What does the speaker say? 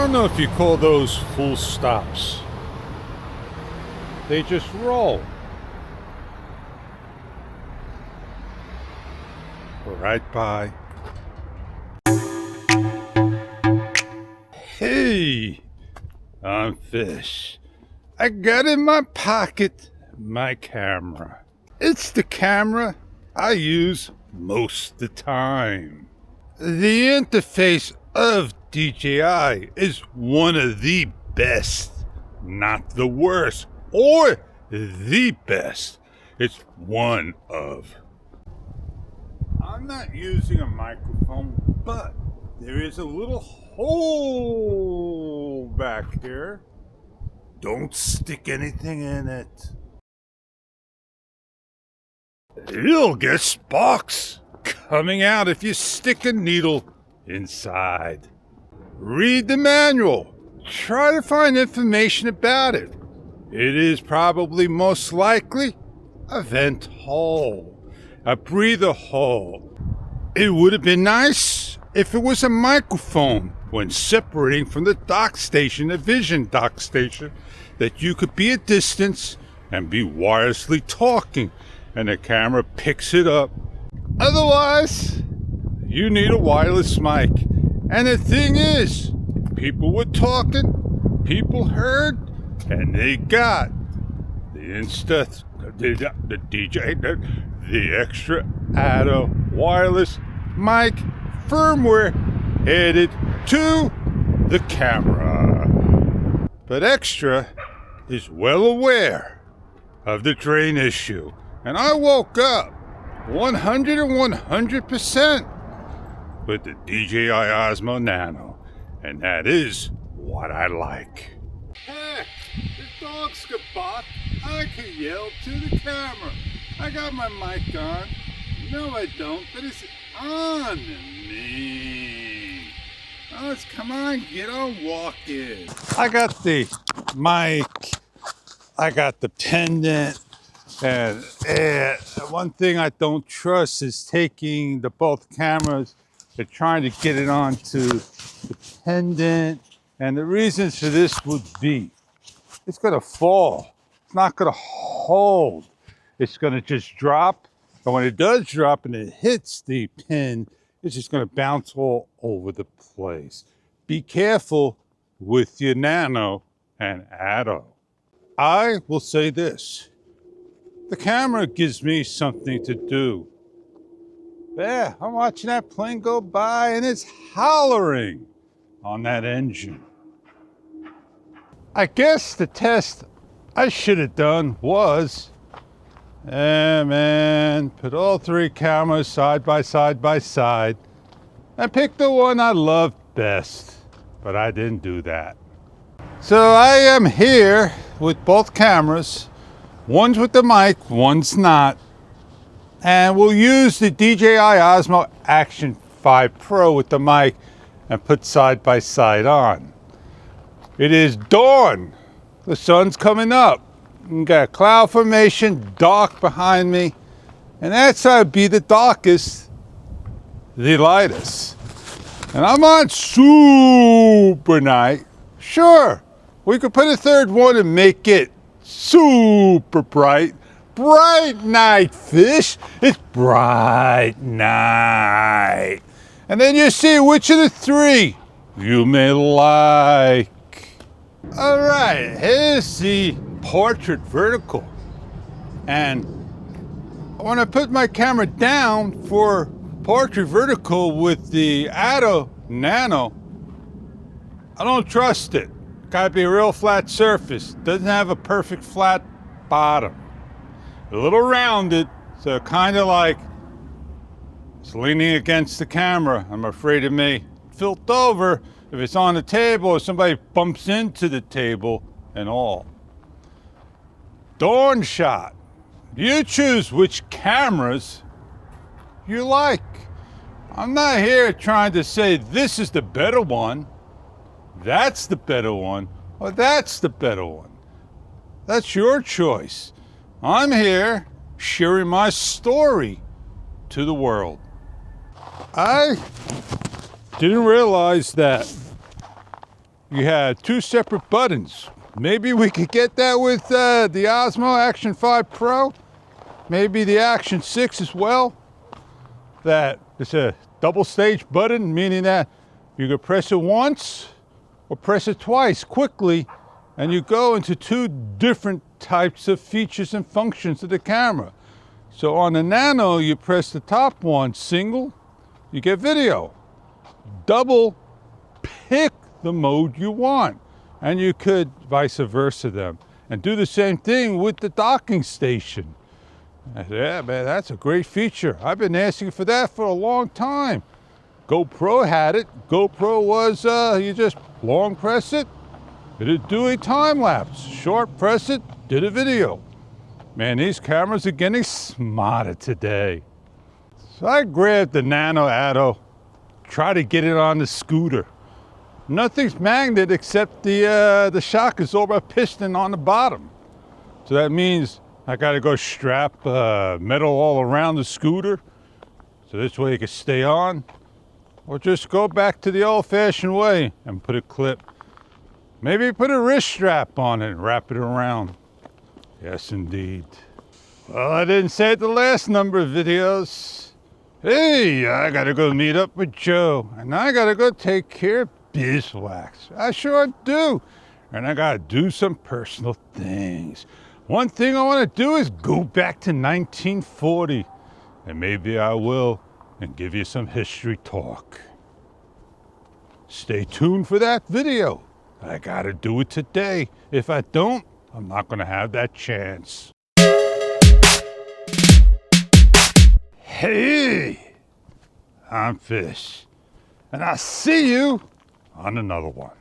don't know if you call those full stops. They just roll. Right by. Hey, I'm Fish. I got in my pocket my camera. It's the camera I use most of the time. The interface of DJI is one of the best, not the worst, or the best. It's one of. I'm not using a microphone, but there is a little hole back here. Don't stick anything in it. You'll get sparks coming out if you stick a needle inside. Read the manual. Try to find information about it. It is probably most likely a vent hole, a breather hole. It would have been nice if it was a microphone when separating from the dock station, the vision dock station, that you could be a distance and be wirelessly talking and the camera picks it up. Otherwise, you need a wireless mic. And the thing is, people were talking, people heard, and they got the extra ADO wireless mic firmware added to the camera. But Extra is well aware of the drain issue. And I woke up 100% with the DJI Osmo Nano. And that is what I like. Heck, the dogs could bark. I could yell to the camera. I got my mic on. No, I don't, but it's on me. Oh, come on, get on walking. I got the mic. I got the pendant. And one thing I don't trust is taking both cameras and trying to get it onto the pendant. And the reasons for this would be, it's gonna fall. It's not gonna hold. It's gonna just drop. And when it does drop and it hits the pin, it's just gonna bounce all over the place. Be careful with your Nano and ADO. I will say this. The camera gives me something to do. There, I'm watching that plane go by and it's hollering on that engine. I guess the test I should have done was, put all three cameras side by side and pick the one I love best. But I didn't do that. So I am here with both cameras. One's with the mic, one's not. And we'll use the DJI Osmo Action 5 Pro with the mic and put side by side on. It is dawn. The sun's coming up. You got cloud formation, dark behind me. And that's how it'd be the darkest, the lightest. And I'm on super night. Sure, we could put a third one and make it super bright. Bright night, Fish. It's bright night. And then you see which of the three you may like. All right, here's the portrait vertical. And when I put my camera down for portrait vertical with the ADO Nano, I don't trust it. Gotta be a real flat surface. Doesn't have a perfect flat bottom. A little rounded, so kind of like it's leaning against the camera. I'm afraid it may tilt over if it's on the table or somebody bumps into the table and all. Dawn shot. You choose which cameras you like. I'm not here trying to say this is the better one, that's the better one, or that's the better one. That's your choice. I'm here sharing my story to the world. I didn't realize that you had 2 separate buttons. Maybe we could get that with the Osmo Action 5 Pro. Maybe the Action 6 as well. That it's a double stage button, meaning that you could press it once or press it twice quickly, and you go into 2 different types of features and functions of the camera. So on the Nano, you press the top one, single, you get video. Double, pick the mode you want. And you could vice versa them. And do the same thing with the docking station. Yeah, man, that's a great feature. I've been asking for that for a long time. GoPro had it. GoPro was, you just long press it, it'd do a time lapse. Short press it, did a video. Man, these cameras are getting smarter today. So I grabbed the Nano Atto, try to get it on the scooter. Nothing's magnet except the shock absorber piston on the bottom. So that means I gotta go strap metal all around the scooter, so this way it can stay on, or just go back to the old-fashioned way and put a clip. Maybe put a wrist strap on it and wrap it around. Yes, indeed. Well, I didn't say it the last number of videos. Hey, I gotta go meet up with Joe, and I gotta go take care of beeswax. I sure do. And I gotta do some personal things. One thing I wanna do is go back to 1940, and maybe I will, and give you some history talk. Stay tuned for that video. I gotta do it today. If I don't, I'm not gonna have that chance. Hey, I'm Fish, and I'll see you on another one.